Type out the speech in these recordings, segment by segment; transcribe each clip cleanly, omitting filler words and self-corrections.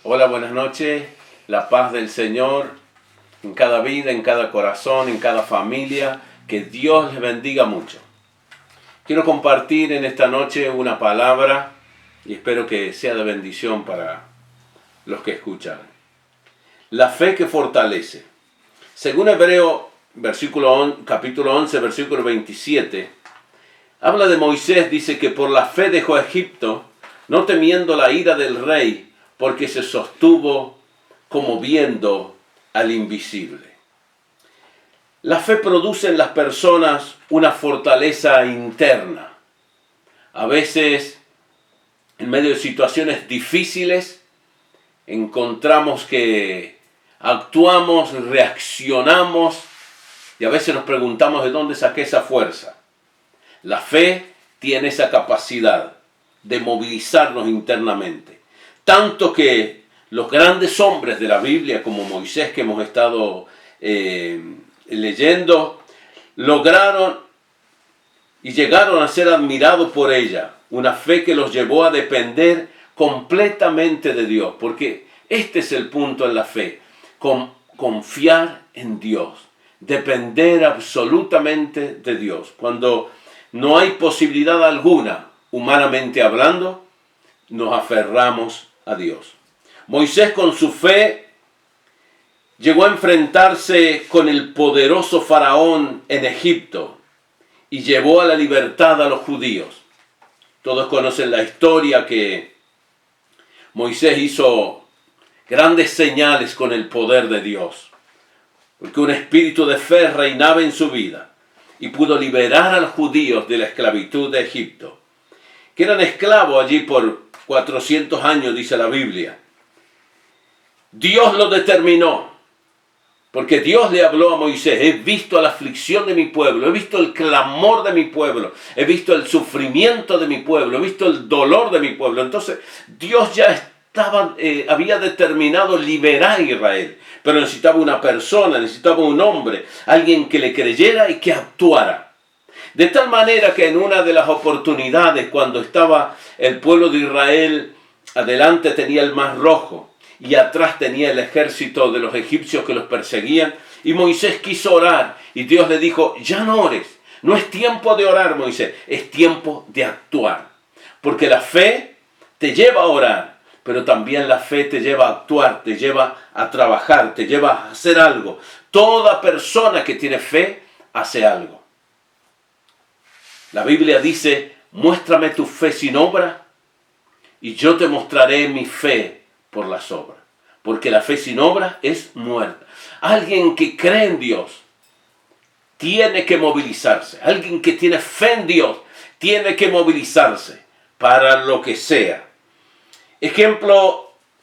Hola, buenas noches. La paz del Señor en cada vida, en cada corazón, en cada familia. Que Dios les bendiga mucho. Quiero compartir en esta noche una palabra y espero que sea de bendición para los que escuchan. La fe que fortalece. Según Hebreo, capítulo 11, versículo 27, habla de Moisés, dice que por la fe dejó a Egipto, no temiendo la ira del rey, porque se sostuvo como viendo al invisible. La fe produce en las personas una fortaleza interna. A veces, en medio de situaciones difíciles, encontramos que actuamos, reaccionamos y a veces nos preguntamos de dónde saqué esa fuerza. La fe tiene esa capacidad de movilizarnos internamente. Tanto que los grandes hombres de la Biblia, como Moisés que hemos estado leyendo, lograron y llegaron a ser admirados por ella. Una fe que los llevó a depender completamente de Dios. Porque este es el punto en la fe. Confiar en Dios. Depender absolutamente de Dios. Cuando no hay posibilidad alguna, humanamente hablando, nos aferramos a Dios. Moisés con su fe llegó a enfrentarse con el poderoso faraón en Egipto y llevó a la libertad a los judíos. Todos conocen la historia que Moisés hizo grandes señales con el poder de Dios, porque un espíritu de fe reinaba en su vida y pudo liberar a los judíos de la esclavitud de Egipto, que eran esclavos allí por 400 años, dice la Biblia. Dios lo determinó, porque Dios le habló a Moisés: he visto la aflicción de mi pueblo, he visto el clamor de mi pueblo, he visto el sufrimiento de mi pueblo, he visto el dolor de mi pueblo. Entonces Dios ya había determinado liberar a Israel, pero necesitaba una persona, necesitaba un hombre, alguien que le creyera y que actuara. De tal manera que en una de las oportunidades, cuando estaba el pueblo de Israel, adelante tenía el Mar Rojo y atrás tenía el ejército de los egipcios que los perseguían, y Moisés quiso orar y Dios le dijo: ya no ores, no es tiempo de orar, Moisés, es tiempo de actuar. Porque la fe te lleva a orar, pero también la fe te lleva a actuar, te lleva a trabajar, te lleva a hacer algo. Toda persona que tiene fe hace algo. La Biblia dice: muéstrame tu fe sin obra y yo te mostraré mi fe por las obras. Porque la fe sin obra es muerta. Alguien que cree en Dios tiene que movilizarse. Alguien que tiene fe en Dios tiene que movilizarse para lo que sea.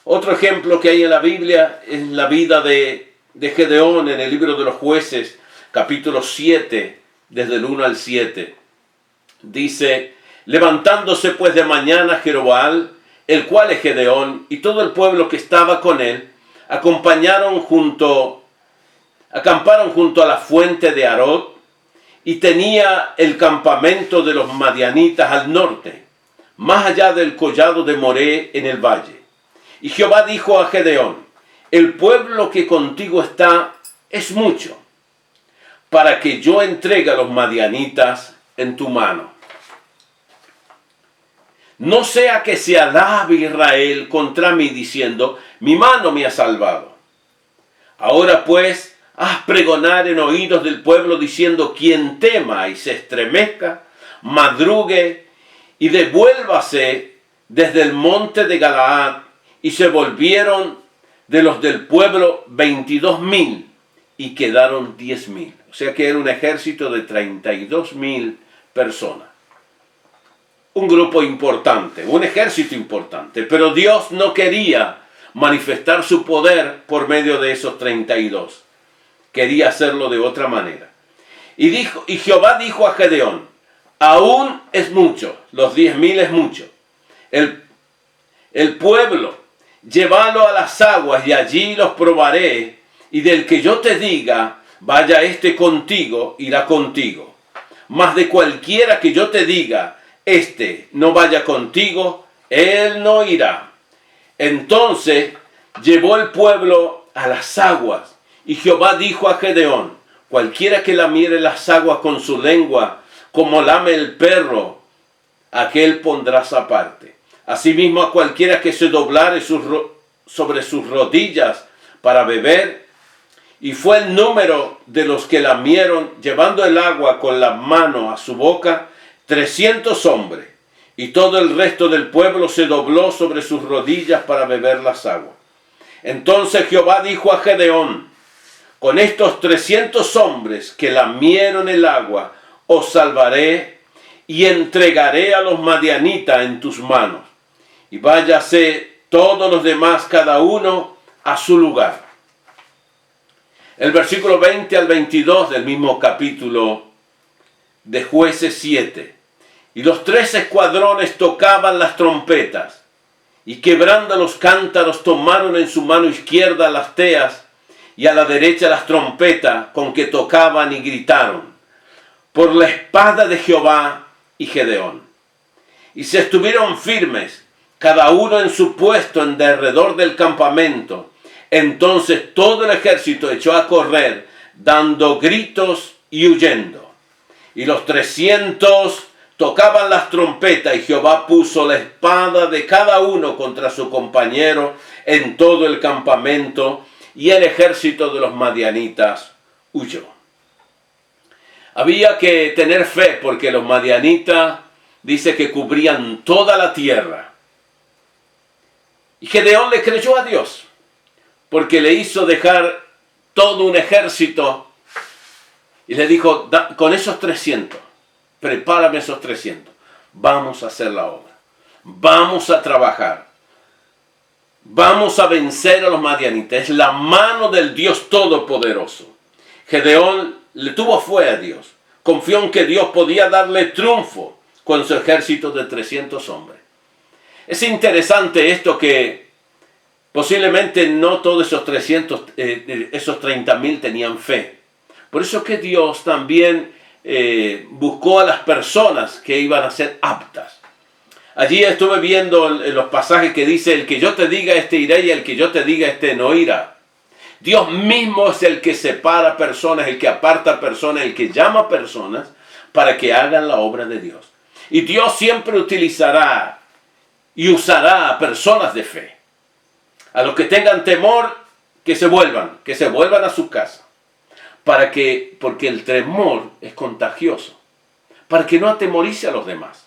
Otro ejemplo que hay en la Biblia es la vida de Gedeón en el libro de los Jueces, capítulo 7, desde el 1 al 7. Dice: levantándose pues de mañana Jerobbaal, el cual es Gedeón, y todo el pueblo que estaba con él, acamparon junto a la fuente de Arod, y tenía el campamento de los madianitas al norte, más allá del collado de Moré en el valle. Y Jehová dijo a Gedeón: el pueblo que contigo está es mucho, para que yo entregue a los madianitas en tu mano. No sea que se alabe Israel contra mí diciendo: mi mano me ha salvado. Ahora pues, haz pregonar en oídos del pueblo diciendo: quien tema y se estremezca, madrugue y devuélvase desde el monte de Galaad. Y se volvieron de los del pueblo 22,000 y quedaron 10,000. O sea que era un ejército de 32,000 personas. Un grupo importante, un ejército importante, pero Dios no quería manifestar su poder por medio de esos 32. Quería hacerlo de otra manera. Y Jehová dijo a Gedeón: aún es mucho, los 10,000 es mucho. El pueblo, llévalo a las aguas y allí los probaré, y del que yo te diga, vaya este contigo, irá contigo. Mas de cualquiera que yo te diga, no vaya contigo, él no irá. Entonces llevó el pueblo a las aguas. Y Jehová dijo a Gedeón: cualquiera que lamiere las aguas con su lengua, como lame el perro, aquel pondrás aparte. Asimismo, a cualquiera que se doblare sobre sus rodillas para beber. Y fue el número de los que lamieron, llevando el agua con la mano a su boca, 300 hombres. Y todo el resto del pueblo se dobló sobre sus rodillas para beber las aguas. Entonces Jehová dijo a Gedeón: con estos 300 hombres que lamieron el agua, os salvaré y entregaré a los madianitas en tus manos. Y váyase todos los demás, cada uno a su lugar. El versículo 20 al 22 del mismo capítulo de Jueces 7. Y los 3 escuadrones tocaban las trompetas, y quebrando los cántaros tomaron en su mano izquierda las teas, y a la derecha las trompetas con que tocaban, y gritaron: por la espada de Jehová y Gedeón. Y se estuvieron firmes, cada uno en su puesto en derredor del campamento. Entonces todo el ejército echó a correr, dando gritos y huyendo. Y los 300 tocaban las trompetas, y Jehová puso la espada de cada uno contra su compañero en todo el campamento, y el ejército de los madianitas huyó. Había que tener fe, porque los madianitas dice que cubrían toda la tierra. Y Gedeón le creyó a Dios, porque le hizo dejar todo un ejército y le dijo: con esos 300, prepárame esos 300, vamos a hacer la obra, vamos a trabajar, vamos a vencer a los madianitas. Es la mano del Dios Todopoderoso. Gedeón le tuvo fe a Dios, confió en que Dios podía darle triunfo con su ejército de 300 hombres. Es interesante esto, que posiblemente no todos esos 30,000 tenían fe. Por eso que Dios también buscó a las personas que iban a ser aptas. Allí estuve viendo los pasajes que dice: el que yo te diga, este irá, y el que yo te diga, este no irá. Dios mismo es el que separa personas, el que aparta personas, el que llama personas para que hagan la obra de Dios. Y Dios siempre utilizará y usará a personas de fe. A los que tengan temor, que se vuelvan a su casa. Porque el temor es contagioso. Para que no atemorice a los demás.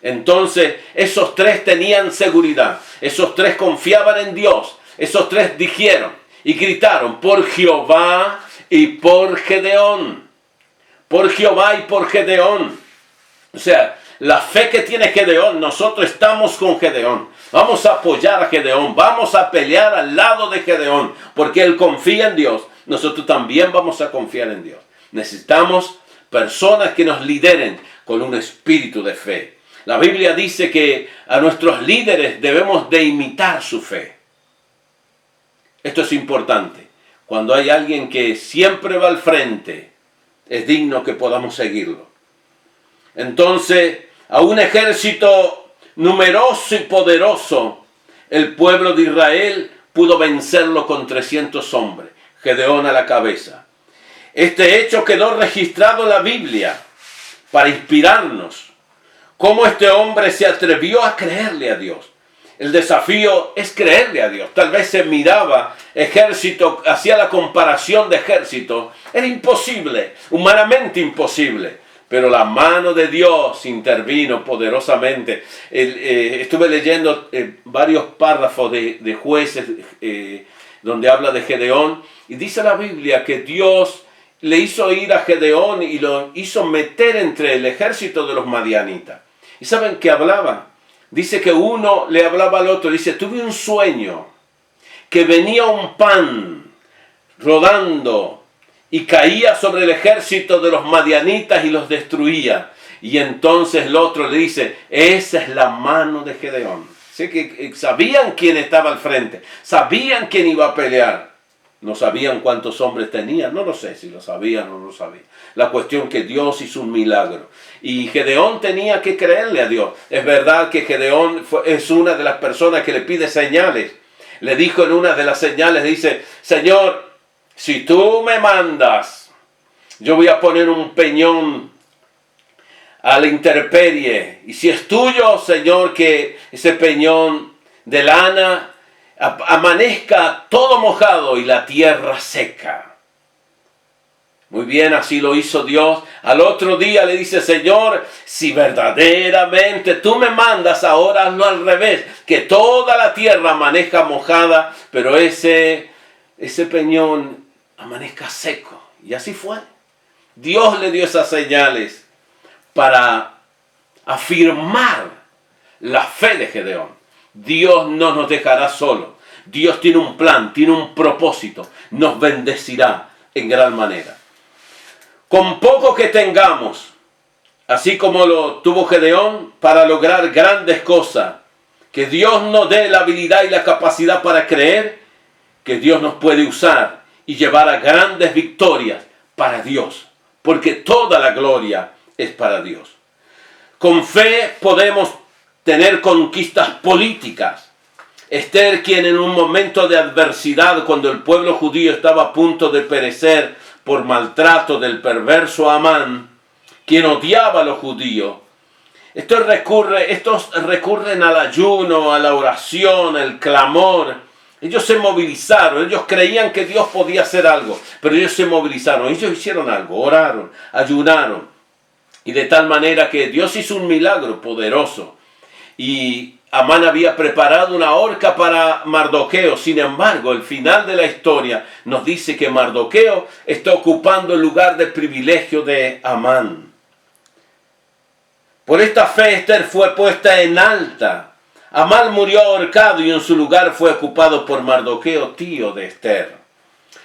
Entonces, esos 3 tenían seguridad. Esos 3 confiaban en Dios. Esos 3 dijeron y gritaron: por Jehová y por Gedeón. Por Jehová y por Gedeón. O sea, la fe que tiene Gedeón, nosotros estamos con Gedeón. Vamos a apoyar a Gedeón, vamos a pelear al lado de Gedeón, porque él confía en Dios. Nosotros también vamos a confiar en Dios. Necesitamos personas que nos lideren con un espíritu de fe. La Biblia dice que a nuestros líderes debemos de imitar su fe. Esto es importante. Cuando hay alguien que siempre va al frente, es digno que podamos seguirlo. Entonces, a un ejército numeroso y poderoso, el pueblo de Israel pudo vencerlo con 300 hombres, Gedeón a la cabeza. Este hecho quedó registrado en la Biblia para inspirarnos. Cómo este hombre se atrevió a creerle a Dios. El desafío es creerle a Dios. Tal vez se miraba ejército, hacía la comparación de ejército. Era imposible, humanamente imposible. Pero la mano de Dios intervino poderosamente. Estuve leyendo varios párrafos de Jueces donde habla de Gedeón. Y dice la Biblia que Dios le hizo ir a Gedeón y lo hizo meter entre el ejército de los madianitas. ¿Y saben qué hablaba? Dice que uno le hablaba al otro. Dice: tuve un sueño que venía un pan rodando y caía sobre el ejército de los madianitas y los destruía. Y entonces el otro le dice: esa es la mano de Gedeón. Sé que sabían quién estaba al frente, sabían quién iba a pelear. No sabían cuántos hombres tenían, no lo sé si lo sabían o no lo sabían. La cuestión que Dios hizo un milagro. Y Gedeón tenía que creerle a Dios. Es verdad que Gedeón es una de las personas que le pide señales. le dijo en una de las señales, dice, Señor, si tú me mandas, yo voy a poner un peñón a la intemperie. Y si es tuyo, Señor, que ese peñón de lana amanezca todo mojado y la tierra seca. Muy bien, así lo hizo Dios. Al otro día le dice, Señor, si verdaderamente tú me mandas, ahora hazlo al revés, que toda la tierra amanezca mojada, pero ese peñón amanezca seco. Y así fue. Dios le dio esas señales para afirmar la fe de Gedeón. Dios no nos dejará solos. Dios tiene un plan, tiene un propósito. Nos bendecirá en gran manera. Con poco que tengamos, así como lo tuvo Gedeón, para lograr grandes cosas, que Dios nos dé la habilidad y la capacidad para creer que Dios nos puede usar y llevar a grandes victorias para Dios, porque toda la gloria es para Dios. Con fe podemos tener conquistas políticas. Esther, quien en un momento de adversidad, cuando el pueblo judío estaba a punto de perecer por maltrato del perverso Amán, quien odiaba a los judíos, estos recurren al ayuno, a la oración, al clamor. Ellos se movilizaron, ellos creían que Dios podía hacer algo, pero ellos se movilizaron, ellos hicieron algo, oraron, ayunaron, y de tal manera que Dios hizo un milagro poderoso. Y Amán había preparado una horca para Mardoqueo. Sin embargo, el final de la historia nos dice que Mardoqueo está ocupando el lugar de privilegio de Amán. Por esta fe Esther fue puesta en alta. Amán murió ahorcado y en su lugar fue ocupado por Mardoqueo, tío de Esther.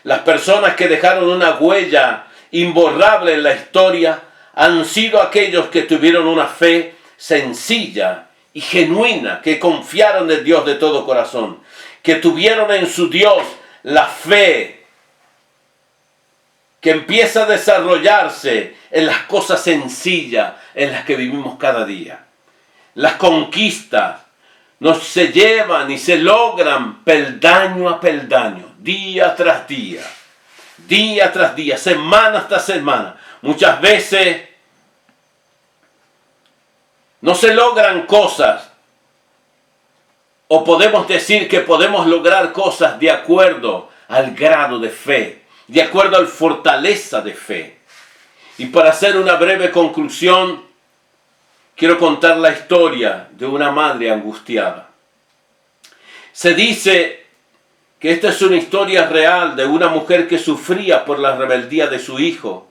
Las personas que dejaron una huella imborrable en la historia han sido aquellos que tuvieron una fe sencilla y genuina, que confiaron en Dios de todo corazón, que tuvieron en su Dios la fe que empieza a desarrollarse en las cosas sencillas en las que vivimos cada día. Las conquistas no se llevan y se logran peldaño a peldaño, día tras día, semana tras semana. Muchas veces no se logran cosas, o podemos decir que podemos lograr cosas de acuerdo al grado de fe, de acuerdo a la fortaleza de fe. Y para hacer una breve conclusión, quiero contar la historia de una madre angustiada. Se dice que esta es una historia real de una mujer que sufría por la rebeldía de su hijo,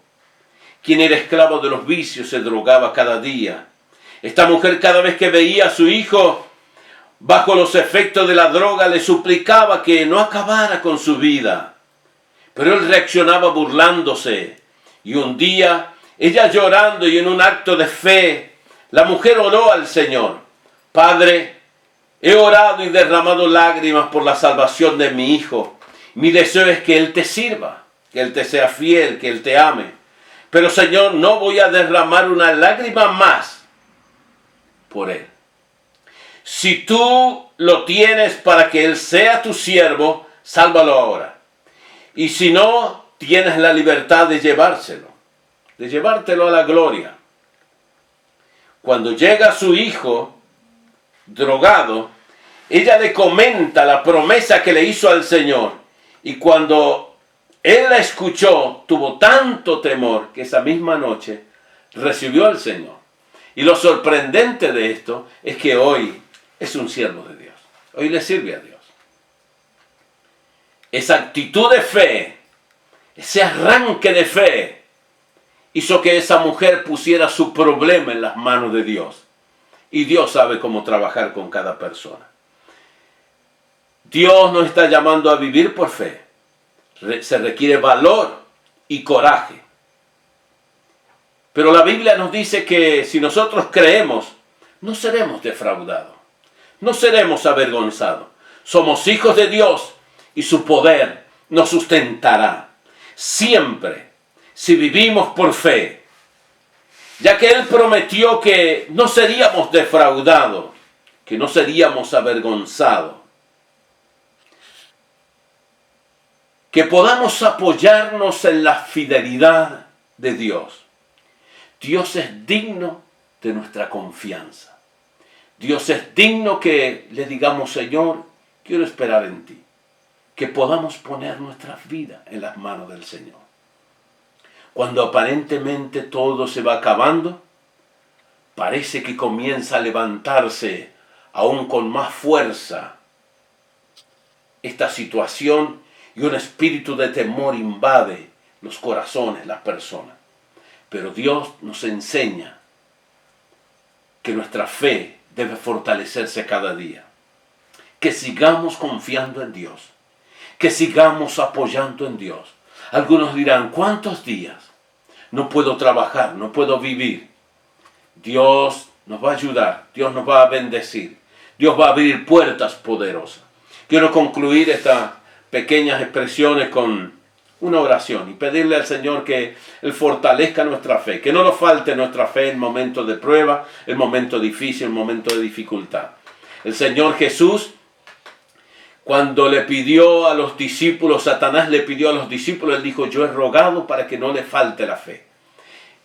quien era esclavo de los vicios, se drogaba cada día. Esta mujer, cada vez que veía a su hijo bajo los efectos de la droga, le suplicaba que no acabara con su vida. Pero él reaccionaba burlándose. Y un día, ella llorando y en un acto de fe, la mujer oró al Señor: Padre, he orado y derramado lágrimas por la salvación de mi hijo. Mi deseo es que Él te sirva, que Él te sea fiel, que Él te ame. Pero Señor, no voy a derramar una lágrima más por él. Si tú lo tienes para que él sea tu siervo, sálvalo ahora. Y si no, tienes la libertad de llevártelo a la gloria. Cuando llega su hijo drogado, ella le comenta la promesa que le hizo al Señor. Y cuando él la escuchó, tuvo tanto temor que esa misma noche recibió al Señor. Y lo sorprendente de esto es que hoy es un siervo de Dios. Hoy le sirve a Dios. Esa actitud de fe, ese arranque de fe, hizo que esa mujer pusiera su problema en las manos de Dios. Y Dios sabe cómo trabajar con cada persona. Dios nos está llamando a vivir por fe. Se requiere valor y coraje. Pero la Biblia nos dice que si nosotros creemos, no seremos defraudados, no seremos avergonzados. Somos hijos de Dios y su poder nos sustentará siempre si vivimos por fe, ya que Él prometió que no seríamos defraudados, que no seríamos avergonzados. que podamos apoyarnos en la fidelidad de Dios. Dios es digno de nuestra confianza. Dios es digno que le digamos, Señor, quiero esperar en ti. Que podamos poner nuestras vidas en las manos del Señor. Cuando aparentemente todo se va acabando, parece que comienza a levantarse aún con más fuerza esta situación y un espíritu de temor invade los corazones, las personas. Pero Dios nos enseña que nuestra fe debe fortalecerse cada día. Que sigamos confiando en Dios. Que sigamos apoyando en Dios. Algunos dirán, ¿cuántos días? No puedo trabajar, no puedo vivir. Dios nos va a ayudar, Dios nos va a bendecir. Dios va a abrir puertas poderosas. Quiero concluir estas pequeñas expresiones con una oración y pedirle al Señor que Él fortalezca nuestra fe, que no nos falte nuestra fe en momentos de prueba, en momentos difíciles, en momentos de dificultad. El Señor Jesús, cuando le pidió a los discípulos, Satanás le pidió a los discípulos, Él dijo, yo he rogado para que no le falte la fe.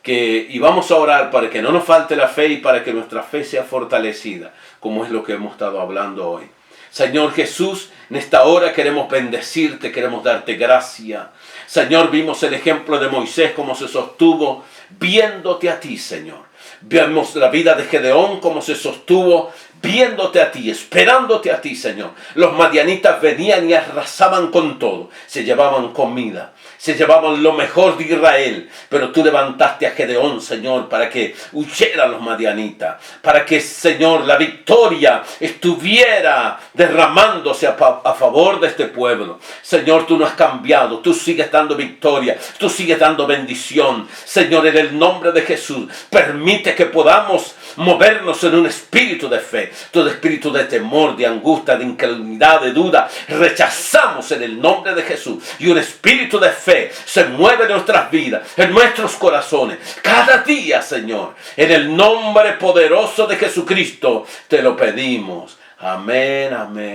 Y vamos a orar para que no nos falte la fe y para que nuestra fe sea fortalecida, como es lo que hemos estado hablando hoy. Señor Jesús, en esta hora queremos bendecirte, queremos darte gracia. Señor, vimos el ejemplo de Moisés, cómo se sostuvo viéndote a ti, Señor. Vemos la vida de Gedeón, cómo se sostuvo viéndote a ti, esperándote a ti, Señor. Los madianitas venían y arrasaban con todo. Se llevaban comida, se llevaban lo mejor de Israel. Pero tú levantaste a Gedeón, Señor, para que huyeran los madianitas. Para que, Señor, la victoria estuviera derramándose a favor de este pueblo. Señor, tú no has cambiado. Tú sigues dando victoria. Tú sigues dando bendición. Señor, en el nombre de Jesús, permite que podamos movernos en un espíritu de fe. Todo espíritu de temor, de angustia, de incredulidad, de duda, rechazamos en el nombre de Jesús. Y un espíritu de fe se mueve en nuestras vidas, en nuestros corazones, cada día, Señor. En el nombre poderoso de Jesucristo te lo pedimos. Amén, amén.